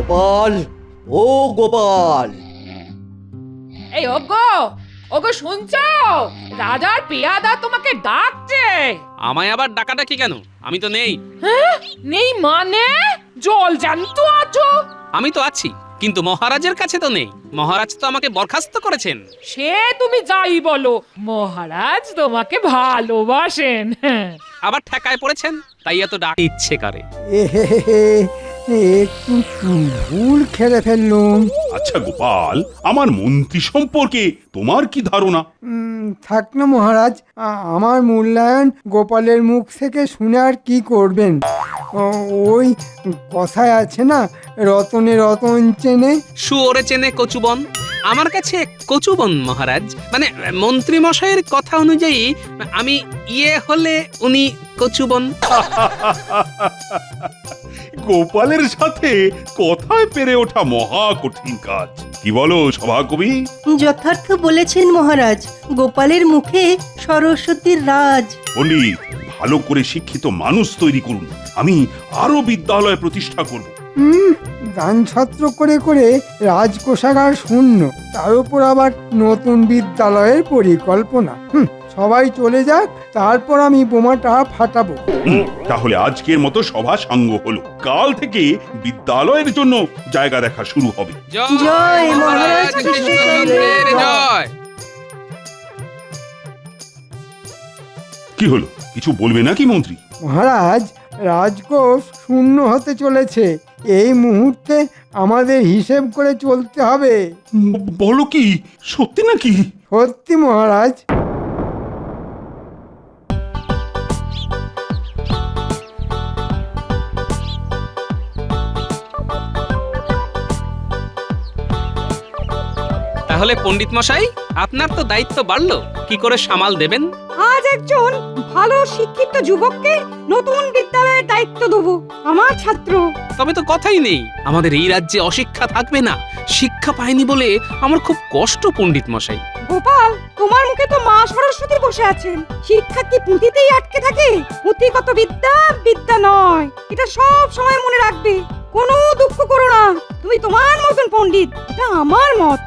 গোপাল, ও গোপাল, এই ওগো ওগো শুনছো? রাজার পেয়াদা তোমাকে ডাকছে। আমায় আবার ডাকাডাকি কেন? আমি তো নেই। হ্যাঁ? নেই মানে? জল জানতো আছো? আমি তো আছি, কিন্তু মহারাজের কাছে তো নেই। মহারাজ তো আমাকে বরখাস্ত করেছেন। সে তুমি যাই বলো, মহারাজ তোমাকে ভালোবাসেন। আবার ঠেকায় পড়েছেন, তাই এত ডাক ইচ্ছে করে। একটু ভুল খেলে ফেললুম। আচ্ছা গোপাল, আমার মন্ত্রী সম্পর্কে তোমার কি ধারণা? থাক না মহারাজ, আমার মূল্যায়ন গোপালের মুখ থেকে শুনে আর কি করবেন? ওই কথায় আছে না, রতনে রতন চেনে। শুয়োরে চেনে কচুবন। আমার কাছে কচুবন মহারাজ, মানে মন্ত্রী মশাইয়ের কথা অনুযায়ী আমি হলে উনি কচুবন। গোপালের সাথে কথায় পেরে ওঠা মহা কঠিন কাজ, কি বলো সভাকবি? যথার্থ বলেছেন মহারাজ, গোপালের মুখে সরস্বতীর রাজ। পণ্ডিত, ভালো করে শিক্ষিত মানুষ তৈরি করুন, আমি আরো বিদ্যালয় প্রতিষ্ঠা করব। দান ছত্র করে করে রাজকোষাগার শূন্য, তার উপর আবার নতুন বিদ্যালয়ের পরিকল্পনা। সবাই চলে যাক, তারপর আমি বোমাটা ফাটাবো। তাহলে আজকের মতো সভা সাঙ্গ হলো, কাল থেকে বিদ্যালয়ের জন্য জায়গা দেখা শুরু হবে। জয় মহারাজ কৃষ্ণচন্দ্রের জয়। কি হলো, কিছু বলবে নাকি মন্ত্রী? মহারাজ, রাজকোষ শূন্য হতে চলেছে। এই মুহূর্তে আমাদের হিসেব করে চলতে হবে। বলো কি, সত্যি নাকি? সত্যি মহারাজ। তাহলে পণ্ডিত মশাই, আপনার তো দায়িত্ব বাড়লো, কি করে সামাল দেবেন? আজ একজন ভালো শিক্ষিত যুবককে নতুন বিদ্যালয়ের দায়িত্ব দেবো, আমার ছাত্র। তবে তো কথাই নেই, আমাদের এই রাজ্যে অশিক্ষা থাকবে না। শিক্ষা পায়নি বলে আমার খুব কষ্ট পণ্ডিত মশাই। গোপাল, তোমার মুখে তো মা সরস্বতী বসে আছেন। শিক্ষা কি পুঁথিতেই আটকে থাকে? পুঁথিগত বিদ্যা বিদ্যা নয়, এটা সব সময় মনে রাখবে। কোনো দুঃখ করো না, তুমি তোমার মতন পণ্ডিত, এটা আমার মত।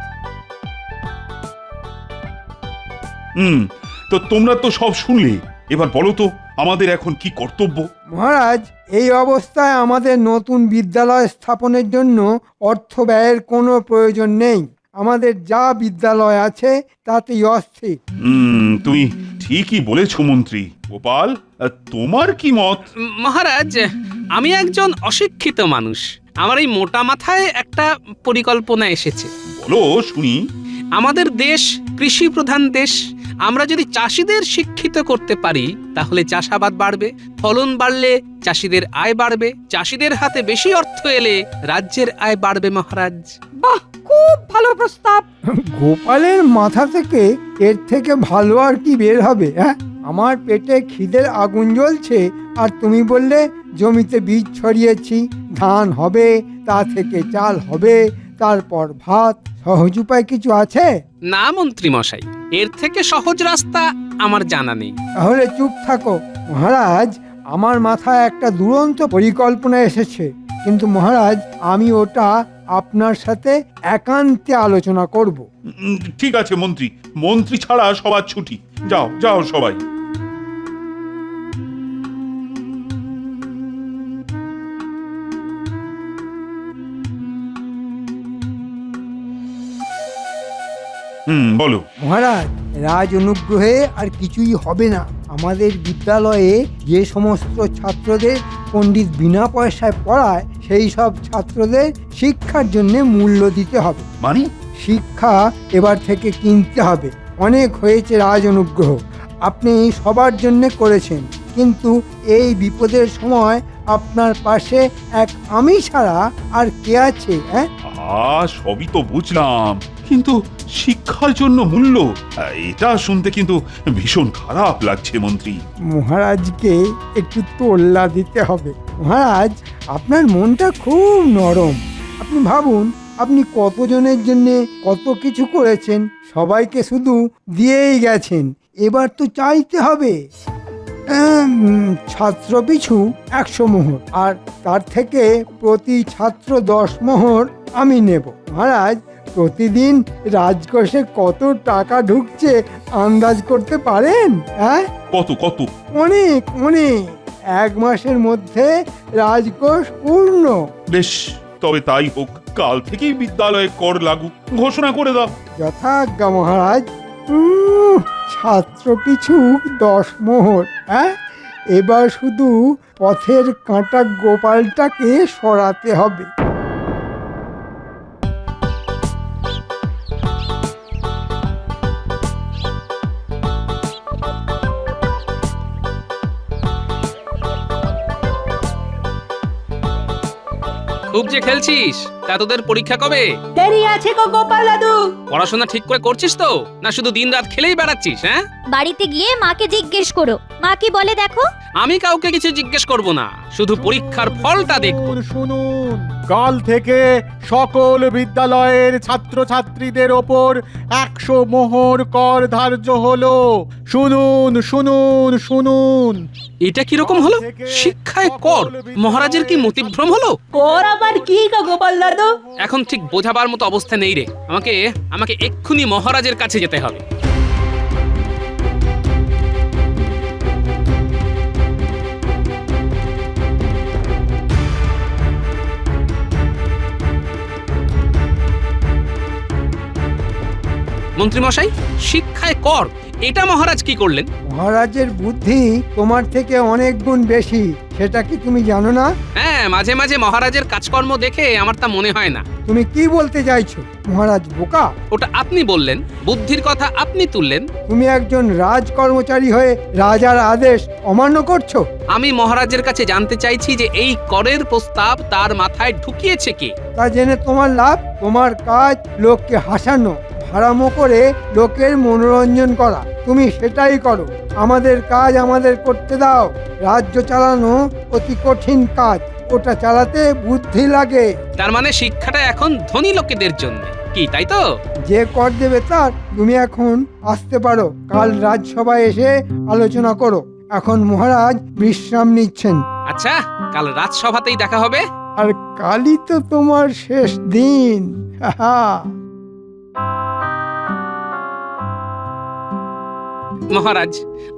তো তোমরা তো সব শুনলে, এবার বলো তো আমাদের এখন কি কর্তব্য? মহারাজ, এই অবস্থায় আমাদের নতুন বিদ্যালয় স্থাপনের জন্য অর্থ ব্যয়ের কোনো প্রয়োজন নেই। আমাদের যা বিদ্যালয় আছে তাতেই অস্থির। তুমি ঠিকই বলেছো মন্ত্রী। গোপাল, তোমার কি মত? মহারাজ, আমি একজন অশিক্ষিত মানুষ, আমার এই মোটা মাথায় একটা পরিকল্পনা এসেছে। বলো শুনি। আমাদের দেশ কৃষি প্রধান দেশ। আমরা যদি চাষিদের শিক্ষিত করতে পারি, তাহলে চাষাবাদ বাড়বে, ফলন বাড়লে চাষিদের আয় বাড়বে, চাষিদের হাতে বেশি অর্থ এলে রাজ্যের আয় বাড়বে মহারাজ। বাহ, খুব ভালো প্রস্তাব। গোপালের মাথা থেকে এর থেকে ভালো আর কি বের হবে? হ্যাঁ, আমার পেটে খিদের আগুন জ্বলছে, আর তুমি বললে জমিতে বীজ ছড়িয়েছি, ধান হবে, তা থেকে চাল হবে, তারপর ভাত। সহজ উপায় কিছু আছে? না মন্ত্রী মশাই, এর থেকে সহজ রাস্তা আমার জানা নেই। তাহলে চুপ থাকো। মহারাজ, আমার মাথায় একটা দুরন্ত পরিকল্পনা এসেছে, কিন্তু মহারাজ আমি ওটা আপনার সাথে একান্তে আলোচনা করব। ঠিক আছে মন্ত্রী, মন্ত্রী ছাড়া সবার ছুটি। যাও যাও সবাই। বলো। মহারাজ, রাজ অনুগ্রহে আর কিছুই হবে না। আমাদের বিদ্যালয়ে যে সমস্ত ছাত্রদের পণ্ডিত বিনা পয়সায় পড়ায়, সেই সব ছাত্রদের শিক্ষার জন্য মূল্য দিতে হবে। মানে? শিক্ষা এবার থেকে কিনতে হবে। অনেক হয়েছে রাজ অনুগ্রহ, আপনি সবার জন্য করেছেন, কিন্তু এই বিপদের সময় আপনার পাশে এক আমি ছাড়া আর কে আছে? সবই তো বুঝলাম, কিন্তু শিক্ষার জন্য মূল্য, এটা শুনতে কিন্তু ভীষণ খারাপ লাগছে মন্ত্রী। মহারাজকে একটু তোল্লা দিতে হবে। মহারাজ, আপনার মনটা খুব নরম। আপনি ভাবুন, আপনি কতজনের জন্য কত কিছু করেছেন, সবাইকে শুধু দিয়েই গেছেন, এবার তো চাইতে হবে। ছাত্র পিছু 100 মোহর, আর তার থেকে প্রতি ছাত্র 10 মোহর আমি নেব। মহারাজ, প্রতিদিন রাজকোষে কত টাকা ঢুকছে আন্দাজ করতে পারেন? হ্যাঁ, কত কত? অনেক অনেক। 1 মাসের মধ্যে রাজকোষ পূর্ণ। বেশ, তবে তাই হোক। কাল থেকেই বিদ্যালয়ে কর লাগু ঘোষণা করে দাও। যথাজ্ঞা মহারাজ। ছাত্র পিছু 10 মোহর। হ্যাঁ, এবার শুধু পথের কাঁটা গোপালটাকে সরাতে হবে। খুব যে খেলছিস, তা তোদের পরীক্ষা কবে? দেরি আছে গো গোপাল দাদু। পড়াশোনা ঠিক করে করছিস তো, না শুধু দিনরাত খেলেই বেড়াচ্ছিস? হ্যাঁ, বাড়িতে গিয়ে মাকে জিজ্ঞেস করো, মা কি বলে দেখো। আমি কাউকে কিছু জিজ্ঞেস করব না, শুধু পরীক্ষার ফলটা দেখব। শুনুন, কাল থেকে সকল বিদ্যালয়ের ছাত্রছাত্রীদের ওপর 100 মোহর কর ধার্য হলো। শুনুন শুনুন শুনুন। এটা কিরকম হলো? শিক্ষায় কর? মহারাজের কি মতিভ্রম হলো? কর আবার কি গো গোপাল দাদু? এখন ঠিক বোঝাবার মতো অবস্থা নেই রে। আমাকে এক্ষুনি মহারাজের কাছে যেতে হবে। মন্ত্রীমশাই, শিক্ষায় কর, এটা মহারাজ কি করলেন? মহারাজের বুদ্ধি তোমার থেকে অনেক গুণ বেশি, সেটা কি তুমি জানো না? হ্যাঁ, মাঝে মাঝে মহারাজের কাজকর্ম দেখে আমার তা মনে হয় না। তুমি কি বলতে চাইছো? মহারাজ বোকা? ওটা আপনি বললেন, বুদ্ধির কথা আপনি তুললেন। তুমি একজন রাজ কর্মচারী হয়ে রাজার আদেশ অমান্য করছো। আমি মহারাজের কাছে জানতে চাইছি যে এই করের প্রস্তাব তার মাথায় ঢুকিয়েছে কে? তা জেনে তোমার লাভ? তোমার কাজ লোককে হাসানো, হারামো করে লোকের মনোরঞ্জন করা। তুমি সেটাই করো। আমাদের কাজ আমাদের করতে দাও। রাজ্য চালানো অতি কঠিন কাজ, ওটা চালাতে বুদ্ধি লাগে। তার মানে শিক্ষাটা এখন ধনী লোকেদের জন্য, কি তাই তো? যে কর দেবে তার। তুমি এখন আসতে পারো, কাল রাজসভায় এসে আলোচনা করো। এখন মহারাজ বিশ্রাম নিচ্ছেন। আচ্ছা, কাল রাজসভাতেই দেখা হবে। আর কালই তো তোমার শেষ দিন। মহারাজ,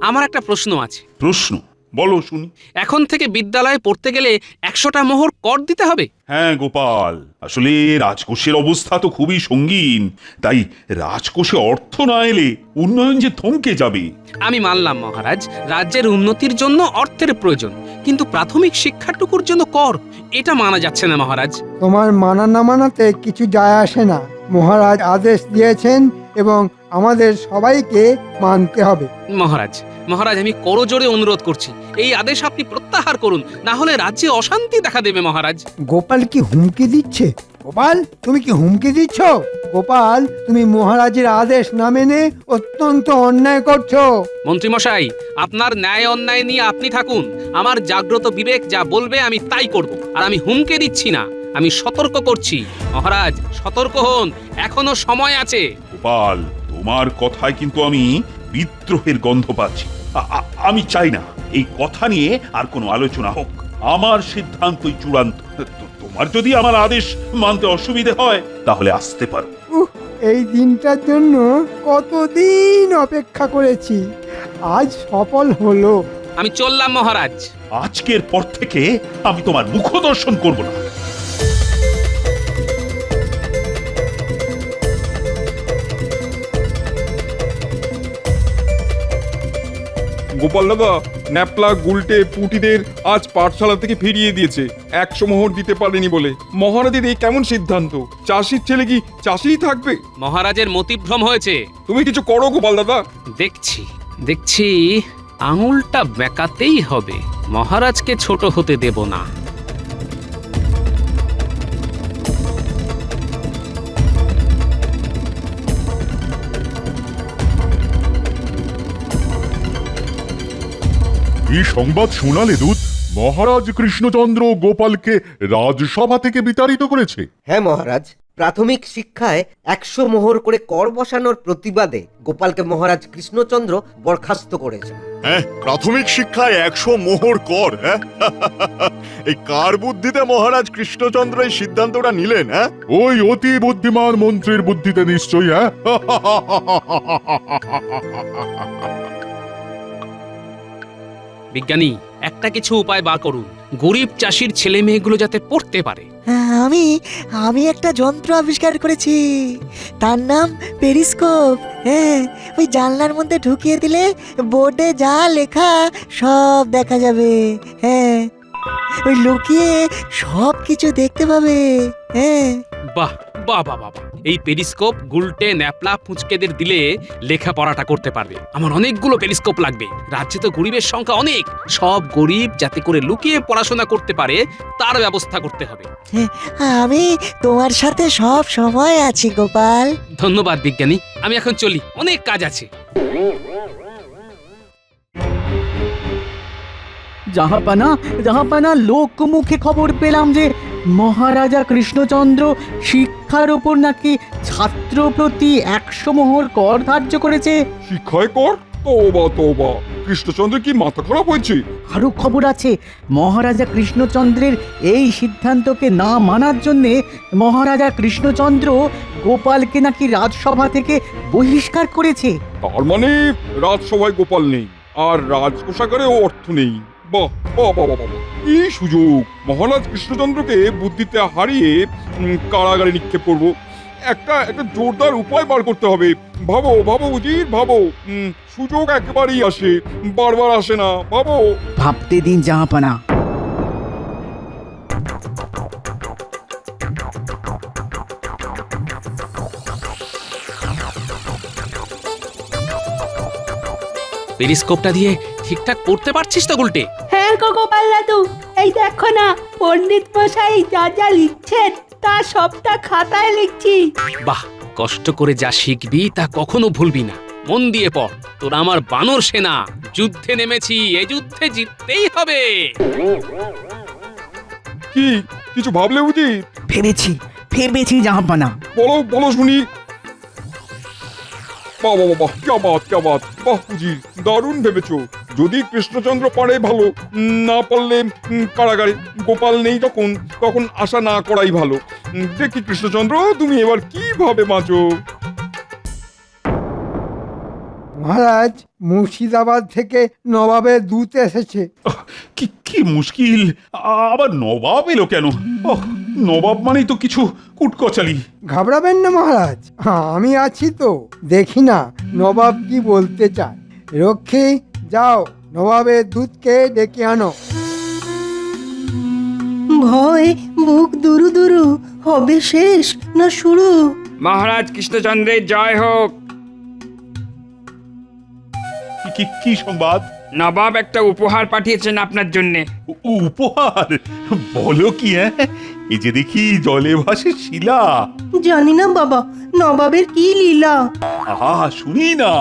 আমার একটা প্রশ্ন আছে। প্রশ্ন বলো শুনি। এখন থেকে বিদ্যালয়ে পড়তে গেলে 100টা মোহর কর দিতে হবে? হ্যাঁ গোপাল, আসলে রাজকোষের অবস্থা তো খুবই সঙ্গীন। তাই রাজকোষে অর্থ না এলে উন্নয়ন যে থমকে যাবে। আমি মানলাম মহারাজ, রাজ্যের উন্নতির জন্য অর্থের প্রয়োজন, কিন্তু প্রাথমিক শিক্ষাটুকুর জন্য কর, এটা মানা যাচ্ছে না মহারাজ। তোমার মানা না মানাতে কিছু যায় আসে না। মহারাজ আদেশ দিয়েছেন এবং আমাদের সবাইকে মানতে হবে। মহারাজ, আমি করজোড়ে অনুরোধ করছি, এই আদেশ আপনি প্রত্যাহার করুন, না হলে রাজ্যে অশান্তি দেখা দেবে মহারাজ। গোপাল কি হুমকি দিচ্ছে? গোপাল, তুমি কি হুমকি দিচ্ছ? গোপাল, তুমি মহারাজের আদেশ না মেনে অত্যন্ত অন্যায় করছো। মন্ত্রীমশাই, আপনার ন্যায় অন্যায় নিয়ে আপনি থাকুন। আমার জাগ্রত বিবেক যা বলবে আমি তাই করব, আর আমি হুমকি দিচ্ছি না, আমি সতর্ক করছি। মহারাজ, সতর্ক হন, এখনো সময় আছে। গোপাল, তোমার কথায় কিন্তু আমি বিদ্রোহের গন্ধ পাচ্ছি। আমি চাই না এই কথা নিয়ে আর কোনো আলোচনা হোক। আমার সিদ্ধান্তই চূড়ান্ত। তোমার যদি আমার আদেশ মানতে অসুবিধে হয় তাহলে আসতে পারো। এই দিনটার জন্য কতদিন অপেক্ষা করেছি, আজ সফল হলো। আমি চললাম মহারাজ। আজকের পর থেকে আমি তোমার মুখ দর্শন করব না। গোপাল দাদা, ন্যাপলা গুলটে পুটিদের আজ পাঠশালা থেকে ফিরিয়ে দিয়েছে 100 মোহর দিতে পারেনি বলে। মহারাজের এই কেমন সিদ্ধান্ত? চাষির ছেলে কি চাষিই থাকবে? মহারাজের মতিভ্রম হয়েছে। তুমি কিছু করো গোপাল দাদা। দেখছি আঙুলটা বেঁকাতেই হবে। মহারাজকে ছোট হতে দেব না। এই সংবাদ শোনালে দূত? মহারাজ কৃষ্ণচন্দ্র গোপালকে রাজসভা থেকে বিতাড়িত করেছে। হ্যাঁ মহারাজ, প্রাথমিক শিক্ষায় 100 মোহর করে কর বসানোর প্রতিবাদে গোপালকে মহারাজ কৃষ্ণচন্দ্র বরখাস্ত করেছেন। হ্যাঁ, প্রাথমিক শিক্ষায় 100 মোহর কর, হ্যাঁ? এই কার বুদ্ধিতে মহারাজ কৃষ্ণচন্দ্র এই সিদ্ধান্তটা নিলেন, হ্যাঁ? ওই অতি বুদ্ধিমান মন্ত্রীর বুদ্ধিতে নিশ্চয়ই, হ্যাঁ? বিজ্ঞানী, একটা কিছু উপায় বার করুন, গরিব চাষির ছেলে মেয়েগুলো যাতে পড়তে পারে। আমি আমি একটা যন্ত্র আবিষ্কার করেছি, তার নাম পেরিস্কোপ। হ্যাঁ, ওই জানলার মধ্যে ঢুকিয়ে দিলে বোর্ডে যা লেখা সব দেখা যাবে। হ্যাঁ, ওই লুকিয়ে সব কিছু দেখতে পাবে। হ্যাঁ, বাহ বাহ বাহ বাহ! এই পেরিস্কোপ গুলটে ন্যাপলা পুঁচকেদের দিলে লেখাপড়াটা করতে পারবে। আমার অনেকগুলো পেরিস্কোপ লাগবে। রাজ্যে তো গরিবের সংখ্যা অনেক, সব গরিব যাতে করে লুকিয়ে পড়াশোনা করতে পারে তার ব্যবস্থা করতে হবে। আমি তোমার সাথে সব সময় আছি গোপাল। ধন্যবাদ বিজ্ঞানী, আমি এখন চলি, অনেক কাজ আছে। জাহাপানা লোক মুখে খবর পেলাম যে মহারাজা কৃষ্ণচন্দ্র শিক্ষার উপর নাকি ছাত্র প্রতি 100 মোহর কর ধার্য করেছে। শিক্ষায় কর? তোবা তোবা, কৃষ্ণচন্দ্র কি মাথা খারাপ হয়েছে? আরো খবর আছে, মহারাজা কৃষ্ণচন্দ্রের এই সিদ্ধান্তকে না মানার জন্যে মহারাজা কৃষ্ণচন্দ্র গোপালকে নাকি রাজসভা থেকে বহিষ্কার করেছে। তার মানে রাজসভায় গোপাল নেই, আর রাজকোষাগারেও অর্থ নেই। বাহ বাহ বাহ বাহ বাহ! কি সুযোগ! মহারাজ কৃষ্ণচন্দ্রকে বুদ্ধিতে হারিয়ে কারাগারে নিক্ষেপ করব। একটা জোরদার উপায় বার করতে হবে। ভাবো ভাবো উজির, ভাবো। সুযোগ একেবারেই আসে, বারবার আসে না। ভাবো। ভাবতে দিন জাহাপানা। পেরিস্কোপটা দিয়ে ঠিকঠাক পড়তে পারছিস তো গুলটে? হ্যাঁ গো গোপাল দাদু, এই দেখো না, পণ্ডিত মশাই যা যা লিখছেন তা সবটা খাতায় লিখছি। বাহ, কষ্ট করে যা শিখবি তা কখনো ভুলবি না। মন দিয়ে পড়, তোরা আমার বানর সেনা, যুদ্ধে নেমেছি, এ যুদ্ধে জিততেই হবে। কি কিছু ভাবলে উজির? ভেবেছি জাহাপানা। বলো বলো শুনি। বাহ বাহ বাহ, ক্যা বাত ক্যা বাত! বাহ উজির, দারুণ ভেবেছো। যদি কৃষ্ণচন্দ্র পারে ভালো, না পারলে কারাগারে। গোপাল নেই তখন আশা না করাই ভালো। দেখি কৃষ্ণচন্দ্র, তুমি এবার কিভাবে বাঁচো। মহারাজ, মুর্শিদাবাদ থেকে নবাবের দূত এসেছে। কি কি মুশকিল! আবার নবাব এলো কেন? নবাব মানেই তো কিছু কুটকচালি। ঘাবড়াবেন না মহারাজ, আমি আছি তো। দেখি না নবাব কি বলতে চায়। রক্ষী, যাও নবাবের দূতকে ডেকে আনো। ভয় বুক দুরু দুরু, হবে শেষ না শুরু? মহারাজ কৃষ্ণচন্দ্রের জয় হোক। কি সংবাদ? নবাব একটা উপহার পাঠিয়েছেন আপনার জন্য। উপহার? বলো কি? এই যে দেখি জলে ভাসে শিলা। জানি না বাবা, নবাবের কি লীলা। আহা, শুনি না।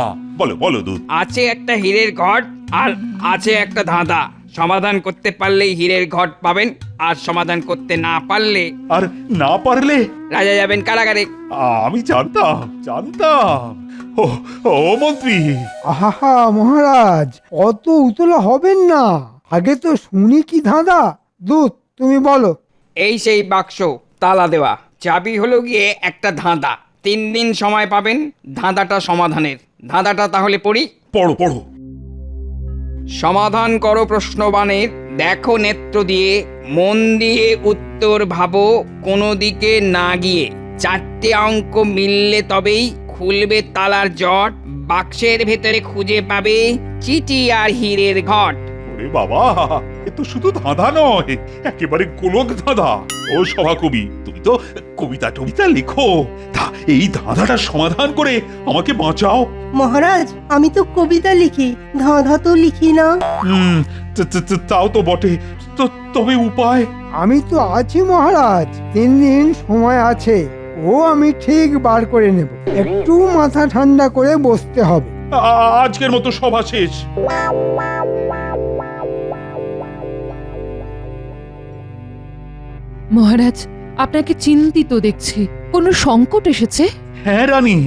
বলো বলো দুধ। আছে একটা হীরের ঘট, আর আছে একটা ধাঁধা। সমাধান করতে পারলেই হীরের ঘট পাবেন, আর সমাধান করতে না পারলে রাজা যাবেন কারাগারে। আমি জানতাম। ও মন্ত্রী! আহা মহারাজ, অত উতলা হবেন না। আগে তো শুনি কি ধাঁধা। দূত, তুমি বলো। এই সেই বাক্স, তালা দেওয়া, চাবি হলো গিয়ে একটা ধাঁধা। 3 দিন সময় পাবেন ধাঁধাটা সমাধানের। ধাঁধাটা তাহলে পড়ি। পড়ো। সমাধান করো প্রশ্নবাণের, দেখো নেত্র দিয়ে, মন দিয়ে উত্তর ভাবো কোনো দিকে না গিয়ে। 4টে অঙ্ক মিললে তবেই খুলবে তালার জট, বাক্সের ভেতরে খুঁজে পাবে চিঠি আর হীরের ঘট। ওরে বাবা, এ তো শুধু ধাঁধা নয়, একেবারে গোলক ধাঁধা। ও সভাকবি, তুমি তো কবিতা লেখো। তা এই ধাঁধাটার সমাধান করে আমাকে বাঁচাও। মহারাজ, আমি তো কবিতা লিখি, ধাঁধা তো লিখি না। তাও তো বটে, তবে উপায়? আমি তো আছি মহারাজ, 3 দিন সময় আছে। ও আমি ঠিক বার করে নেব। একটু মাথা ঠান্ডা করে বসতে হবে। আজকের মতো সভা শেষ। মহারাজ, আপনাকে চিন্তিত দেখছি। কোনো সংকট এসেছে? হ্যাঁ রানী,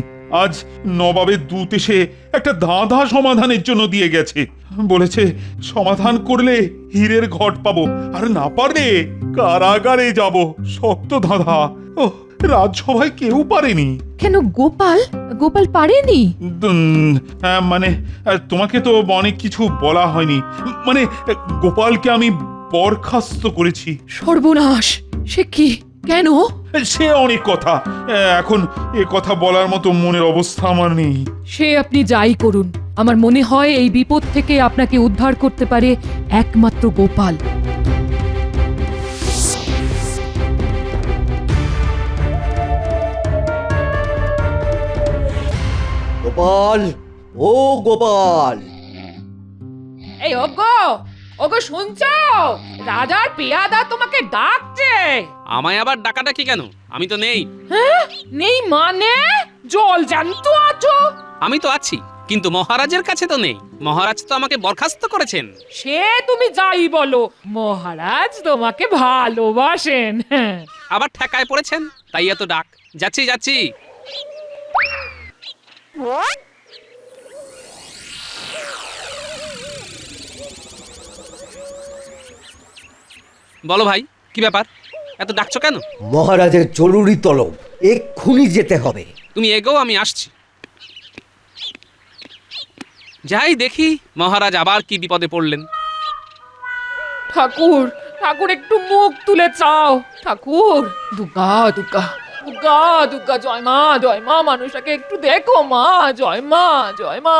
আজ নবাবের দূত এসে একটা ধাঁধা সমাধানের জন্য দিয়ে গেছে। বলেছে সমাধান করলে হীরের ঘট পাবো, আর না পারলে কারাগারে যাব। শক্ত ধাঁধা। ও, রাজসভায় কেউ পারেনি। কেন গোপাল? গোপাল পারেনি? হ্যাঁ, মানে তোমাকে তো অনেক কিছু বলা হয়নি। মানে গোপালকে আমি বরখাস্ত করেছি। সর্বনাশ! সে কি? কেন? সে অনেক কথা, এখন এ কথা বলার মতো মনের অবস্থা আমার নেই। সে আপনি যাই করুন, আমার মনে হয় এই বিপদ থেকে আপনাকে উদ্ধার করতে পারে একমাত্র গোপাল। গোপাল, ও গোপাল! এই ওগো, ওগো শুনছো? রাজার পেয়াদা তোমাকে ডাকছে। আমায় আবার ডাকাডাকি কেন? আমি তো নেই। হ্যাঁ? নেই মানে? জল জ্যান্ত আছো? আমি তো আছি, কিন্তু মহারাজের কাছে তো নেই। মহারাজ তো আমাকে বরখাস্ত করেছেন। সে তুমি যাই বলো, মহারাজ তোমাকে ভালোবাসেন। আবার ঠেকায় পড়েছেন, তাই এত ডাক। যাচ্ছি যাচ্ছি। বলো ভাই, কি ব্যাপার? এত ডাকছো কেন? মহারাজের জরুরি তলব, এক্ষুনি যেতে হবে। তুমি এগো, আমি আসছি। যাই দেখি মহারাজ আবার কি বিপদে পড়লেন। ঠাকুর, ঠাকুর একটু মুখ তুলে চাও। ঠাকুর, দুর্গা দুর্গা দুর্গা দুর্গা, জয় মা, মানুষটাকে একটু দেখো মা। জয় মা, জয় মা।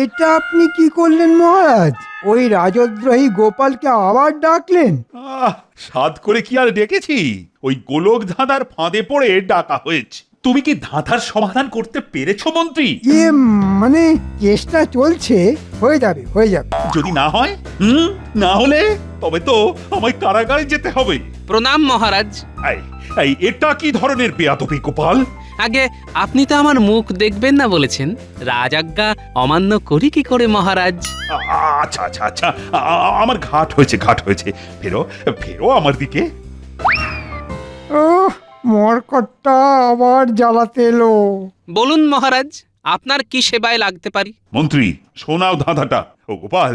এটা আপনি কি করলেন মহারাজ? ওই রাজদ্রোহী গোপালকে আবার ডাকলেন? সাধ করে কি আর ডেকেছি? ওই গোলক ধাঁধার ফাঁদে পড়ে ডাকা হয়েছে। তুমি কি ধাঁধার সমাধান করতে পেরেছো মন্ত্রী? মানে চেষ্টা চলছে, হয়ে যাবে হয়ে যাবে। যদি না হয়, না হলে তবে তো আমায় কারাগারে যেতে হবে। প্রণাম মহারাজ। এটা কি ধরনের বেয়াদবি গোপাল? আগে আপনি তো আমার মুখ দেখবেন না বলেছেন। রাজাজ্ঞা অমান্য করি কি করে মহারাজ? আচ্ছা আচ্ছা আচ্ছা, আমার ঘাট হয়েছে। ফেরো ফেরো আমার দিকে। মরকটটা আবার জ্বালাতে এলো। বলুন মহারাজ, আপনার কি সেবায় লাগতে পারি? মন্ত্রী, শোনাও ধাঁধাটা। ও গোপাল,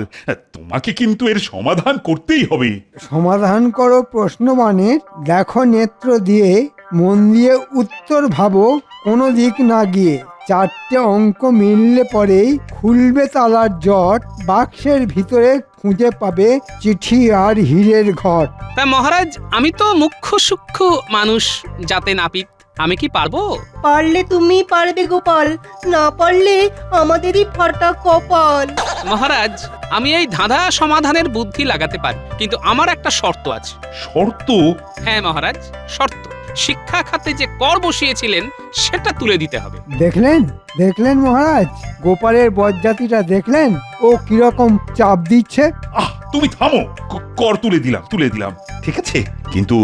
তোমাকে কিন্তু এর সমাধান করতেই হবে। সমাধান করো প্রশ্নবাণের, দেখো নেত্র দিয়ে, মন দিয়ে উত্তর ভাবো কোনো দিক না গিয়ে। 4টে অঙ্ক মিললে পরেই খুলবে তালার জট, বাক্সের ভিতরে খুঁজে পাবে চিঠি আর হীরের ঘট। তা মহারাজ, আমি তো মুখ্য সূক্ষ্ম মানুষ, যাতে নাপিত। আমি কি পারবো? পারলে তুমি পারবে গোপাল, না পারলে আমাদেরই ফাটা কপাল। মহারাজ, আমি এই ধাঁধা সমাধানের বুদ্ধি লাগাতে পারি, কিন্তু আমার একটা শর্ত আছে। শর্ত? হ্যাঁ মহারাজ, শর্ত। শিক্ষা খাতে যে কর বসিয়েছিলেন সেটা তুলে দিতে হবে। দেখলেন মহারাজ, গোপালের বজ্জাতিটা দেখলেন? ও কিরকম চাপ দিচ্ছে। তুমি থামো। কর তুলে দিলাম, ঠিক আছে, কিন্তু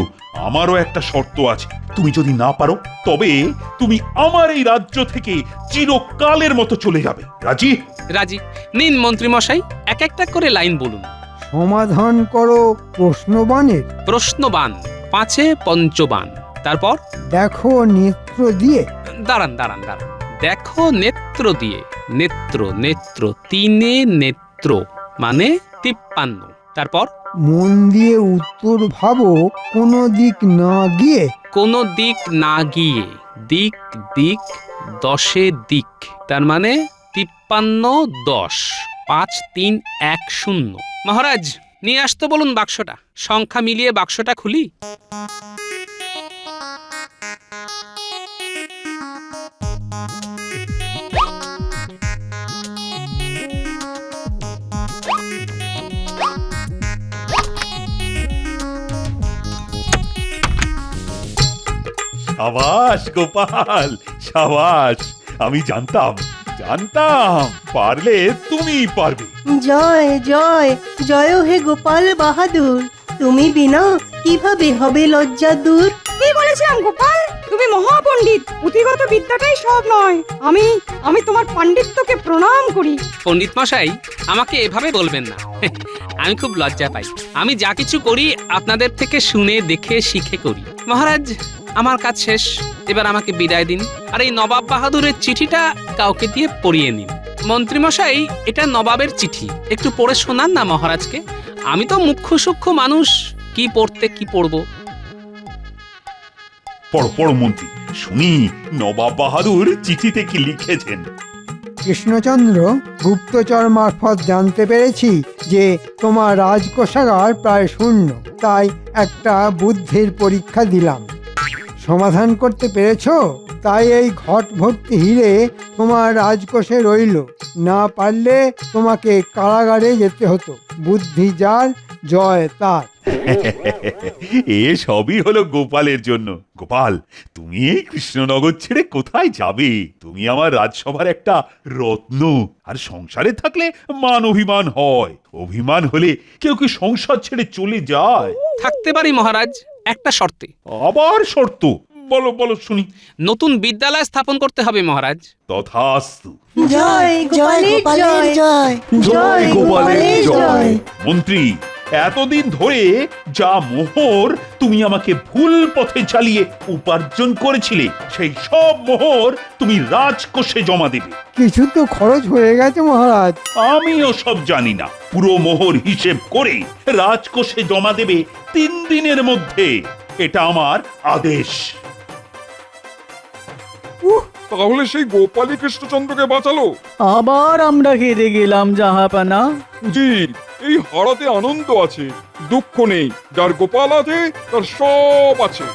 আমারও একটা শর্ত আছে। তুমি যদি না পারো, তবে তুমি আমার এই রাজ্য থেকে চিরকালের মতো চলে যাবে। রাজি? রাজি। নিন মন্ত্রী মশাই, এক একটা করে লাইন বলুন। সমাধান করো প্রশ্নবাণের। প্রশ্নবাণ, 5-এ পঞ্চবাণ। তারপর দেখো নেত্র দিয়ে। দাঁড়ান। দেখো নেত্র দিয়ে। নেত্র 3-এ নেত্র মানে 53। তারপর মন দিয়ে উত্তর ভাবো কোনো দিক না গিয়ে। কোনো দিক না গিয়ে। দিক 10-এ দিক, তার মানে 53 10 5 3 1 0। মহারাজ, নিয়ে আসতে বলুন বাক্সটা। সংখ্যা মিলিয়ে বাক্সটা খুলি। সাবাস গোপাল, সাবাস। আমি জানতাম পারলে তুমি পারবে। জয় হে গোপাল বাহাদুর, তুমি বিনা কিভাবে হবে লজ্জা দূর। কি বলেছিলাম গোপাল? তুমি মহাপণ্ডিত, পুঁথিগত বিদ্যাটাই সব নয়। আমি তোমার পাণ্ডিত্যকে প্রণাম করি। পণ্ডিত মশাই, আমাকে এভাবে বলবেন না। আমি খুব লজ্জা পাই। আমি যা কিছু করি আপনাদের থেকে শুনে দেখে শিখে করি। মহারাজ, আমার কাজ শেষ, এবার আমাকে বিদায় দিন। আর এই নবাব বাহাদুরের চিঠিটা কাউকে দিয়ে পড়িয়ে নিন। মন্ত্রীমশাই, এটা নবাবের চিঠি, একটু পড়ে শোনান না মহারাজকে। আমি তো মুখ্য সূক্ষ্ম মানুষ, কি পড়তে কি পড়বো। পড়ো পড়ো মন্ত্রী, শুনি নবাব বাহাদুর চিঠিতে কি লিখেছেন। কৃষ্ণচন্দ্র, গুপ্তচর মারফত জানতে পেরেছি যে তোমার রাজকোষাগার প্রায় শূন্য, তাই একটা বুদ্ধির পরীক্ষা দিলাম। সমাধান করতে পেরেছো? তাই এই ঘট ভর্তি হিরে তোমার রাজকোষে রইল। না পারলে তোমাকে কারাগারে যেতে হতো। বুদ্ধি যার, জয় তার। এ সবই হলো গোপালের জন্য। গোপাল, তুমি এই কৃষ্ণনগর ছেড়ে কোথায় যাবে? তুমি আমার রাজসভার একটা রত্ন। আর সংসারে থাকলে মান অভিমান হয়, অভিমান হলে কেউ কি সংসার ছেড়ে চলে যায়? থাকতে পারি মহারাজ, একটা শর্তে। আবার শর্ত? বলো বলো শুনি। নতুন বিদ্যালয় স্থাপন করতে হবে মহারাজ। তথাস্তু। জয় জয় গোপালের জয়, জয় গোপালের জয়। মন্ত্রী, এতদিন ধরে যা মোহর তুমি আমাকে ভুল পথে চালিয়ে উপার্জন করেছিলে, সেই সব মোহর তুমি রাজকোষে জমা দেবে। কিছু তো খরচ হয়ে গেছে মহারাজ। আমিও সব জানি না। পুরো মোহর হিসেব করে রাজকোষে জমা দেবে 3 দিনের মধ্যে। এটা আমার আদেশ। তাহলে সেই গোপালই কৃষ্ণচন্দ্রকে বাঁচালো। আবার আমরা হেরে গেলাম জাহাপানা। উজির, এই হারাতে আনন্দ আছে, দুঃখ নেই। যার গোপাল আছে তার সব আছে।